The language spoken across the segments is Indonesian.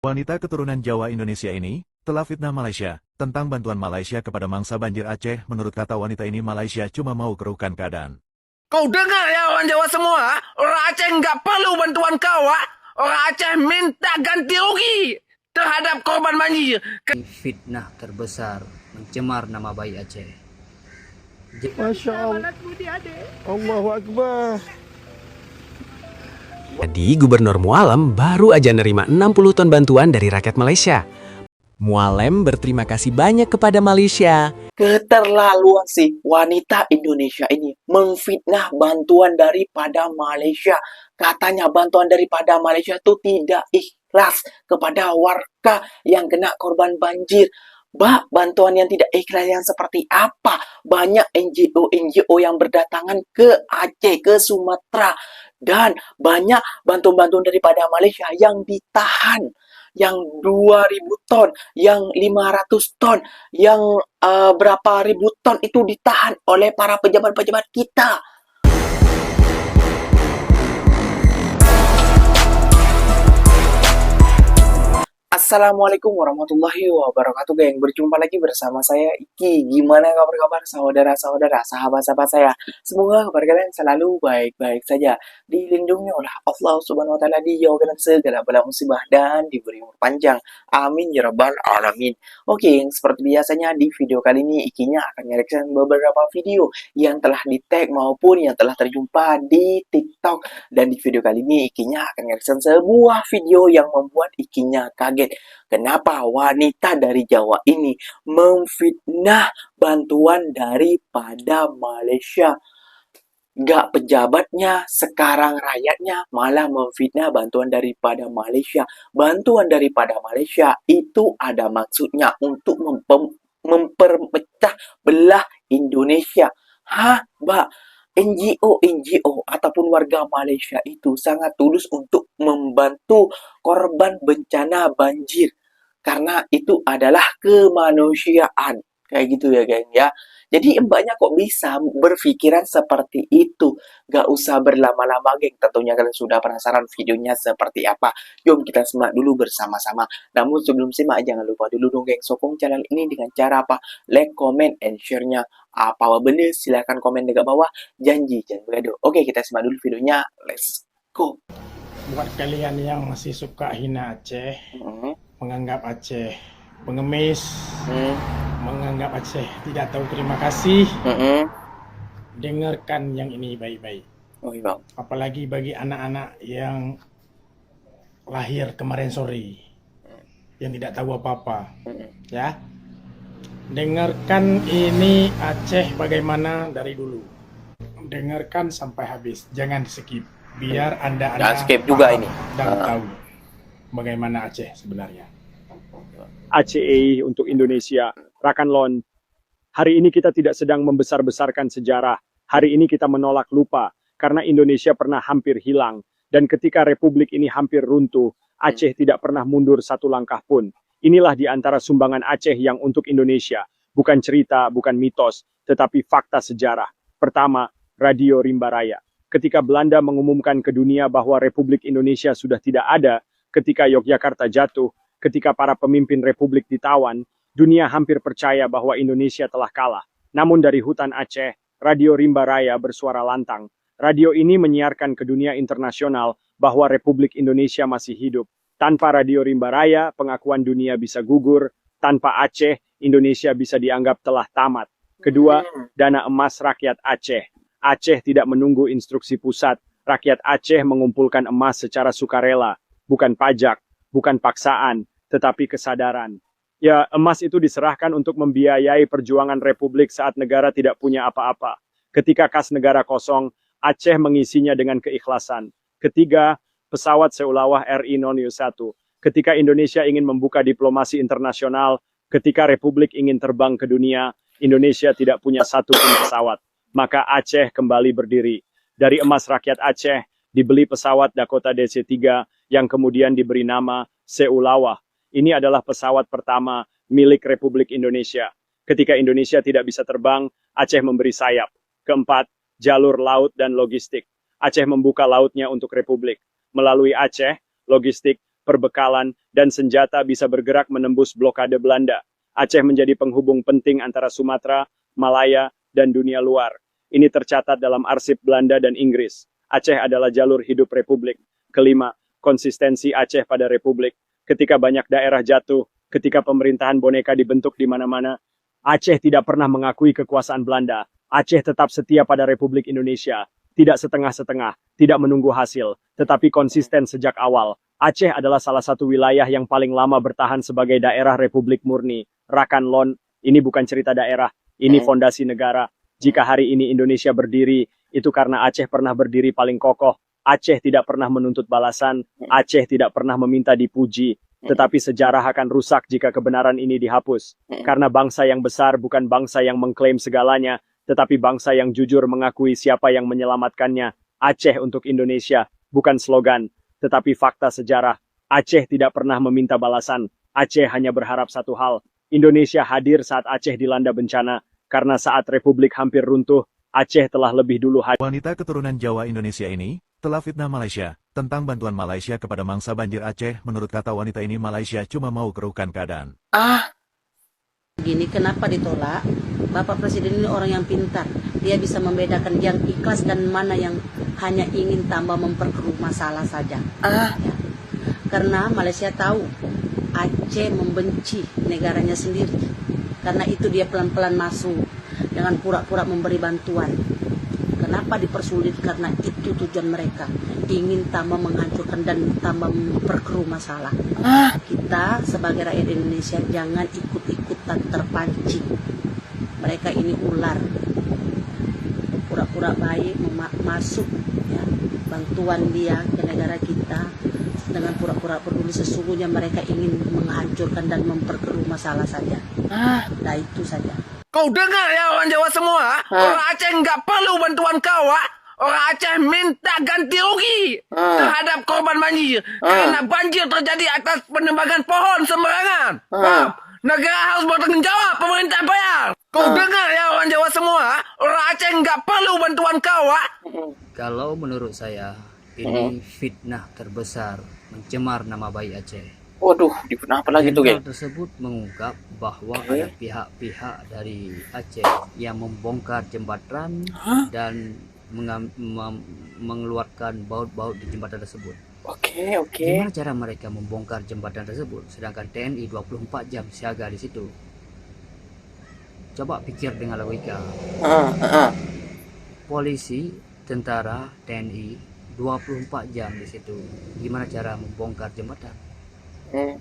Wanita keturunan Jawa Indonesia ini telah fitnah Malaysia tentang bantuan Malaysia kepada mangsa banjir Aceh. Menurut kata wanita ini, Malaysia cuma mau keruhkan keadaan. Kau dengar ya orang Jawa semua? Orang Aceh nggak perlu bantuan kau. Orang Aceh minta ganti rugi terhadap korban banjir. Fitnah terbesar mencemar nama baik Aceh. Masya Allah. Allahu Akbar. Jadi Gubernur Mualem baru aja nerima 60 ton bantuan dari rakyat Malaysia. Mualem berterima kasih banyak kepada Malaysia. Keterlaluan sih wanita Indonesia ini memfitnah bantuan daripada Malaysia. Katanya bantuan daripada Malaysia itu tidak ikhlas kepada warga yang kena korban banjir. Bantuan yang tidak ikhlas yang seperti apa? Banyak NGO yang berdatangan ke Aceh, ke Sumatera. Dan banyak bantuan-bantuan daripada Malaysia yang ditahan. Yang 2000 ton, yang 500 ton, yang berapa ribu ton itu ditahan oleh para pejabat-pejabat kita. Assalamualaikum warahmatullahi wabarakatuh, geng. Berjumpa lagi bersama saya Iki. Gimana kabar saudara-saudara, sahabat-sahabat saya? Semoga kabar kalian selalu baik-baik saja, dilindungi oleh Allah Subhanahu wa taala, dijauhkan segala bala musibah dan diberi umur panjang. Amin ya rabbal alamin. Oke, seperti biasanya di video kali ini Ikinya akan mereaction beberapa video yang telah di-tag maupun yang telah terjumpa di TikTok. Dan di video kali ini Ikinya akan mereaction sebuah video yang membuat Ikinya kaget. Kenapa wanita dari Jawa ini memfitnah bantuan daripada Malaysia? Gak pejabatnya, sekarang rakyatnya malah memfitnah bantuan daripada Malaysia. Bantuan daripada Malaysia itu ada maksudnya untuk memperpecah belah Indonesia. Hah, Mbak? NGO ataupun warga Malaysia itu sangat tulus untuk membantu korban bencana banjir. Karena itu adalah kemanusiaan. Kayak gitu ya, geng ya. Jadi mbaknya kok bisa berpikiran seperti itu? Gak usah berlama-lama, geng. Tentunya kalian sudah penasaran videonya seperti apa. Yuk kita simak dulu bersama-sama. Namun sebelum simak, jangan lupa dulu dong, geng. Sokong channel ini dengan cara apa? Like, comment, and share-nya. Apa bener? Silahkan komen di bawah. Janji, jangan begaduh. Oke, kita simak dulu videonya. Let's go. Buat kalian yang masih suka hina Aceh, menganggap Aceh pengemis, menganggap Aceh tidak tahu terima kasih, dengarkan yang ini baik-baik. Oh, iya, Bang. Apalagi bagi anak-anak yang lahir kemarin sore, yang tidak tahu apa-apa, ya. Dengarkan ini Aceh bagaimana dari dulu. Dengarkan sampai habis, jangan skip. Biar Anda skip juga ini. Dan tahu bagaimana Aceh sebenarnya. ACE untuk Indonesia, Rakanlon. Hari ini kita tidak sedang membesar-besarkan sejarah. Hari ini kita menolak lupa, karena Indonesia pernah hampir hilang. Dan ketika Republik ini hampir runtuh, Aceh tidak pernah mundur satu langkah pun. Inilah di antara sumbangan Aceh yang untuk Indonesia. Bukan cerita, bukan mitos, tetapi fakta sejarah. Pertama, Radio Rimba Raya. Ketika Belanda mengumumkan ke dunia bahwa Republik Indonesia sudah tidak ada, ketika Yogyakarta jatuh, ketika para pemimpin Republik ditawan, dunia hampir percaya bahwa Indonesia telah kalah. Namun dari hutan Aceh, Radio Rimba Raya bersuara lantang. Radio ini menyiarkan ke dunia internasional bahwa Republik Indonesia masih hidup. Tanpa Radio Rimba Raya, pengakuan dunia bisa gugur. Tanpa Aceh, Indonesia bisa dianggap telah tamat. Kedua, dana emas rakyat Aceh. Aceh tidak menunggu instruksi pusat. Rakyat Aceh mengumpulkan emas secara sukarela, bukan pajak, bukan paksaan, tetapi kesadaran. Ya, emas itu diserahkan untuk membiayai perjuangan Republik saat negara tidak punya apa-apa. Ketika kas negara kosong, Aceh mengisinya dengan keikhlasan. Ketiga, pesawat seulawah RI 001. Ketika Indonesia ingin membuka diplomasi internasional, ketika Republik ingin terbang ke dunia, Indonesia tidak punya satu pun pesawat. Maka Aceh kembali berdiri. Dari emas rakyat Aceh, dibeli pesawat Dakota DC-3 yang kemudian diberi nama Seulawah. Ini adalah pesawat pertama milik Republik Indonesia. Ketika Indonesia tidak bisa terbang, Aceh memberi sayap. Keempat, jalur laut dan logistik. Aceh membuka lautnya untuk Republik. Melalui Aceh, logistik, perbekalan, dan senjata bisa bergerak menembus blokade Belanda. Aceh menjadi penghubung penting antara Sumatera, Malaya, dan dunia luar. Ini tercatat dalam arsip Belanda dan Inggris. Aceh adalah jalur hidup Republik. Kelima, konsistensi Aceh pada Republik. Ketika banyak daerah jatuh, ketika pemerintahan boneka dibentuk di mana-mana, Aceh tidak pernah mengakui kekuasaan Belanda. Aceh tetap setia pada Republik Indonesia. Tidak setengah-setengah, tidak menunggu hasil, tetapi konsisten sejak awal. Aceh adalah salah satu wilayah yang paling lama bertahan sebagai daerah Republik Murni. Rakan Lon, ini bukan cerita daerah, ini fondasi negara. Jika hari ini Indonesia berdiri, itu karena Aceh pernah berdiri paling kokoh. Aceh tidak pernah menuntut balasan, Aceh tidak pernah meminta dipuji. Tetapi sejarah akan rusak jika kebenaran ini dihapus. Karena bangsa yang besar bukan bangsa yang mengklaim segalanya, tetapi bangsa yang jujur mengakui siapa yang menyelamatkannya. Aceh untuk Indonesia, bukan slogan, tetapi fakta sejarah. Aceh tidak pernah meminta balasan. Aceh hanya berharap satu hal. Indonesia hadir saat Aceh dilanda bencana, karena saat Republik hampir runtuh, Aceh telah lebih dulu hadir. Wanita keturunan Jawa Indonesia ini telah fitnah Malaysia tentang bantuan Malaysia kepada mangsa banjir Aceh. Menurut kata wanita ini, Malaysia cuma mau keruhkan keadaan. Gini, kenapa ditolak? Bapak Presiden ini orang yang pintar. Dia bisa membedakan yang ikhlas dan mana yang hanya ingin tambah memperkeruh masalah saja. Ya. Karena Malaysia tahu Aceh membenci negaranya sendiri. Karena itu dia pelan-pelan masuk dengan pura-pura memberi bantuan. Kenapa dipersulit? Karena itu tujuan mereka. Ingin tambah menghancurkan dan tambah memperkeruh masalah. Kita sebagai rakyat Indonesia jangan ikut-ikutan terpancing. Mereka ini ular. Pura-pura baik masuk ya, bantuan dia ke negara kita dengan pura-pura peduli, sesungguhnya mereka ingin menghancurkan dan memperkeruh masalah saja. Nah itu saja. Kau dengar ya orang Jawa semua? Orang Aceh nggak perlu bantuan kau. Orang Aceh minta ganti rugi terhadap korban banjir. Karena banjir terjadi atas penembangan pohon sembarangan. Negara harus bertanggung jawab, pemerintah bayar. Kau dengar ya orang Jawa semua? Orang Aceh nggak perlu bantuan kau. Kalau menurut saya, ini fitnah terbesar mencemar nama baik Aceh. Waduh, difitnah apa lagi tuh, geng? Jenderal tersebut mengungkap bahwa ada pihak-pihak dari Aceh yang membongkar jembatan dan mengeluarkan baut-baut di jembatan tersebut. Oke. Gimana cara mereka membongkar jembatan tersebut sedangkan TNI 24 jam siaga di situ? Coba pikir dengan logika. Polisi, tentara, TNI 24 jam di situ. Gimana cara membongkar jembatan?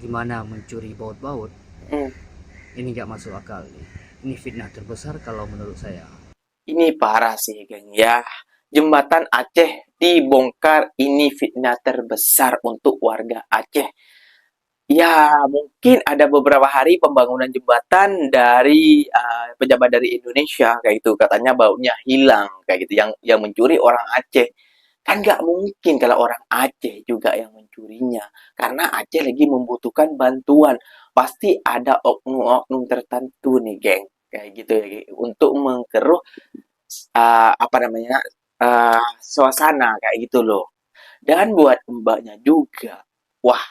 Gimana mencuri baut-baut? Ini nggak masuk akal. Ini fitnah terbesar kalau menurut saya. Ini parah sih, geng ya. Jembatan Aceh dibongkar, ini fitnah terbesar untuk warga Aceh. Ya, mungkin ada beberapa hari pembangunan jembatan dari pejabat dari Indonesia kayak gitu, katanya baunya hilang kayak gitu, yang mencuri orang Aceh. Kan nggak mungkin kalau orang Aceh juga yang mencurinya, karena Aceh lagi membutuhkan bantuan. Pasti ada oknum-oknum tertentu nih, geng, kayak gitu ya, geng, untuk mengkeruh suasana kayak gitu loh. Dan buat mbaknya juga, wah,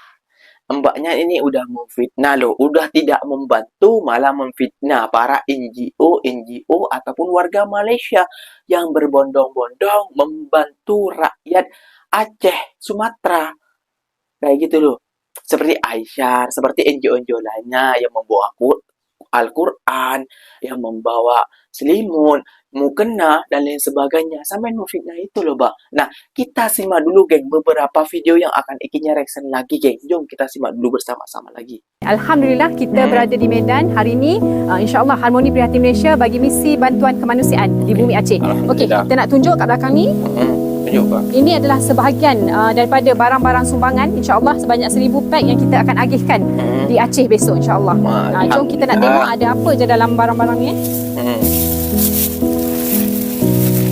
mbaknya ini udah memfitnah loh, udah tidak membantu malah memfitnah para NGO ataupun warga Malaysia yang berbondong-bondong membantu rakyat Aceh, Sumatera. Kayak gitu loh. Seperti Aisyah, seperti NGO lainnya yang membawa Al-Quran, yang membawa selimut, mukena, dan lain sebagainya. Sampai memfitnah itu loh, Bang. Nah, kita simak dulu, geng, beberapa video yang akan Ikinya reaction lagi, geng. Jom kita simak dulu bersama-sama lagi. Alhamdulillah kita berada di Medan hari ini. InsyaAllah Harmoni Prihatin Malaysia bagi misi bantuan kemanusiaan di bumi Aceh. Okey, kita nak tunjuk kat belakang ni. Tunjuk, Bang. Ini adalah sebahagian daripada barang-barang sumbangan. InsyaAllah sebanyak 1000 pack yang kita akan agihkan di Aceh besok, insyaAllah. Jom kita nak tengok ada apa je dalam barang-barang ni.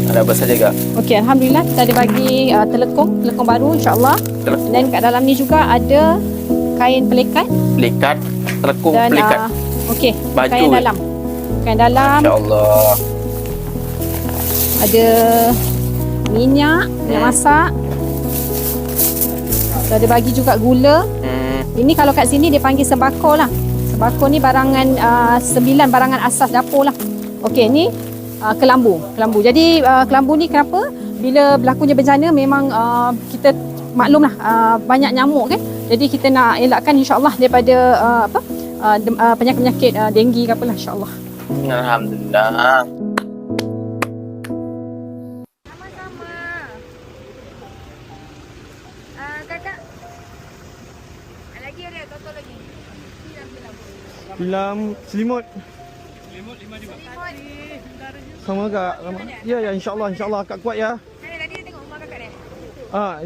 Ada apa saja, Kak? Okey, Alhamdulillah kita ada bagi telekung baru, insyaAllah. Dan kat dalam ni juga ada kain pelikat. Pelikat, telekung, Dan pelikat. okey, Baju, kain dalam. Kain dalam. InsyaAllah. Ada minyak masak. Kita ada bagi juga gula. Ini kalau kat sini dia panggil sembako lah. Sembako ni barangan 9 barangan asas dapur lah. Okey, ni kelambu. Jadi kelambu ni kenapa? Bila berlakunya bencana memang kita maklumlah banyak nyamuk kan. Jadi kita nak elakkan insya-Allah daripada penyakit-penyakit denggi ke apalah insya-Allah. Alhamdulillah. Sama-sama. Kakak. Lagi ada tonton lagi. Film selimut. Selimut. Sama kak. Ya insya-Allah akak kuat ya. Tadi dia tengok rumah kakak dia.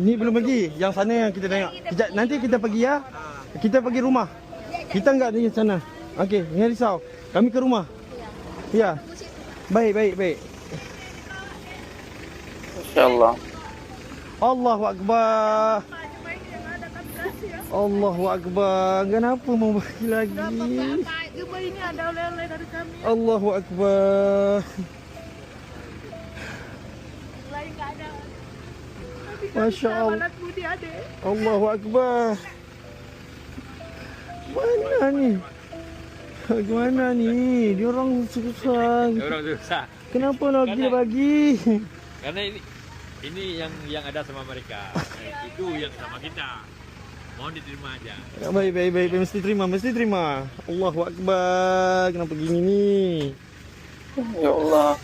Ni belum lagi. Yang sana yang kita tengok. Kejap nanti kita pergi ya. Kita pergi rumah. Kita enggak di sana. Okey, jangan risau. Kami ke rumah. Ya. Baik. Insya-Allah. Allahu akbar. Allahu akbar. Kenapa mau bagi lagi? Ini ada oleh-oleh dari kami. Allahu akbar. Lain tak ada. Masya Allah. Allahu akbar. Mana ni? Gimana ni? Dia orang susah. Kenapa lagi dia bagi? Karena ini yang ada sama mereka. Itu yang sama kita. Mohon diterima aja. Baik. Mesti terima. Allahu akbar. Kenapa gini ni? Ya Allah.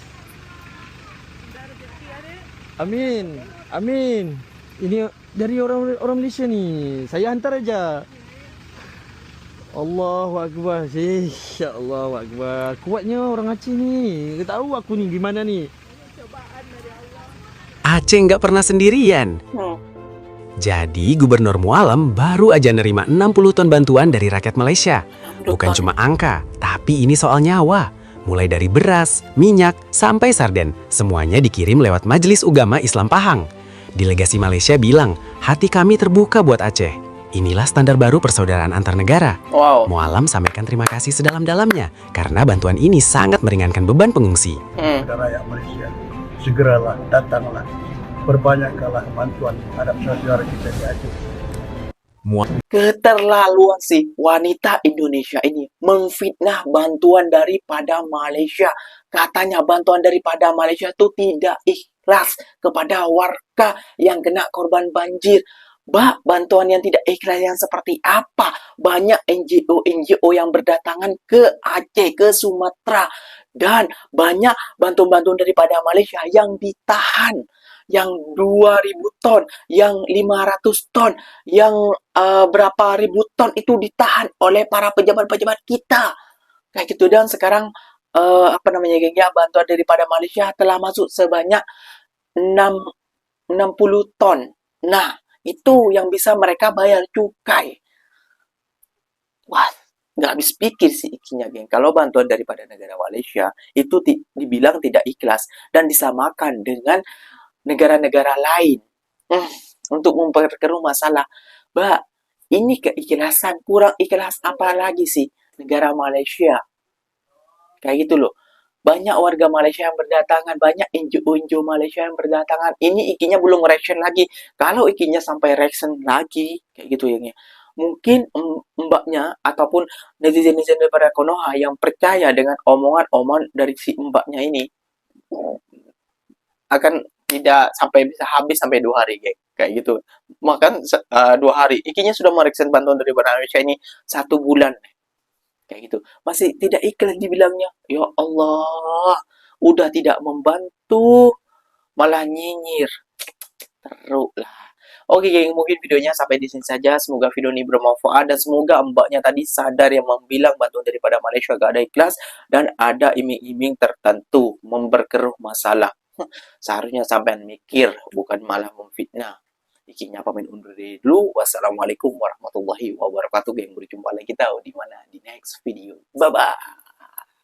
Amin. Ini dari orang Malaysia ni. Saya hantar aja. Allahu akbar. Allahu akbar. Kuatnya orang Aceh ni. Dia tahu aku ni gimana ni. Aceh nggak pernah sendirian. Jadi Gubernur Mualam baru aja nerima 60 ton bantuan dari rakyat Malaysia. Bukan cuma angka, tapi ini soal nyawa. Mulai dari beras, minyak, sampai sarden, semuanya dikirim lewat Majelis Ugama Islam Pahang. Delegasi Malaysia bilang, hati kami terbuka buat Aceh. Inilah standar baru persaudaraan antar negara. Wow. Mualam sampaikan terima kasih sedalam-dalamnya karena bantuan ini sangat meringankan beban pengungsi. Rakyat Malaysia, segeralah datanglah, perbanyakkanlah bantuan terhadap saudara kita di Aceh. Keterlaluan sih wanita Indonesia ini memfitnah bantuan daripada Malaysia. Katanya bantuan daripada Malaysia itu tidak ikhlas kepada warga yang kena korban banjir. Bantuan yang tidak ikhlas yang seperti apa? Banyak NGO yang berdatangan ke Aceh, ke Sumatera. Dan banyak bantuan-bantuan daripada Malaysia yang ditahan. Yang 2000 ton, yang 500 ton, yang berapa ribu ton itu ditahan oleh para pejabat-pejabat kita. Kayak gitu. Dan sekarang bantuan daripada Malaysia telah masuk sebanyak 60 ton. Nah, itu yang bisa mereka bayar cukai. Wah, nggak habis pikir sih ikinya, geng. Kalau bantuan daripada negara Malaysia itu dibilang tidak ikhlas dan disamakan dengan negara-negara lain untuk memperkeruh masalah. Ini keikhlasan, kurang ikhlas apa lagi sih negara Malaysia? Kayak gitu loh. Banyak warga Malaysia yang berdatangan, banyak NGO Malaysia yang berdatangan. Ini ikinya belum reaction lagi. Kalau ikinya sampai reaction lagi, kayak gitu ya. Mungkin mbaknya ataupun netizen-netizen daripada Konoha yang percaya dengan omongan-omongan dari si mbaknya ini akan tidak sampai bisa habis sampai 2 hari kayak gitu. Makan 2 hari. Ikinya sudah mereaction bantuan daripada Malaysia ini 1 bulan. Kayak gitu. Masih tidak ikhlas dibilangnya. Ya Allah, udah tidak membantu, malah nyinyir. Teruk lah. Oke, geng, mungkin videonya sampai di sini saja. Semoga video ini bermanfaat dan semoga mbaknya tadi sadar yang membilang bantuan daripada Malaysia gak ada ikhlas dan ada iming-iming tertentu memperkeruh masalah. Seharusnya sampean mikir, bukan malah memfitnah. Ikinya pamit undur diri dulu. Wassalamualaikum warahmatullahi wabarakatuh. Geng, berjumpa lagi kita di mana di next video. Bye bye.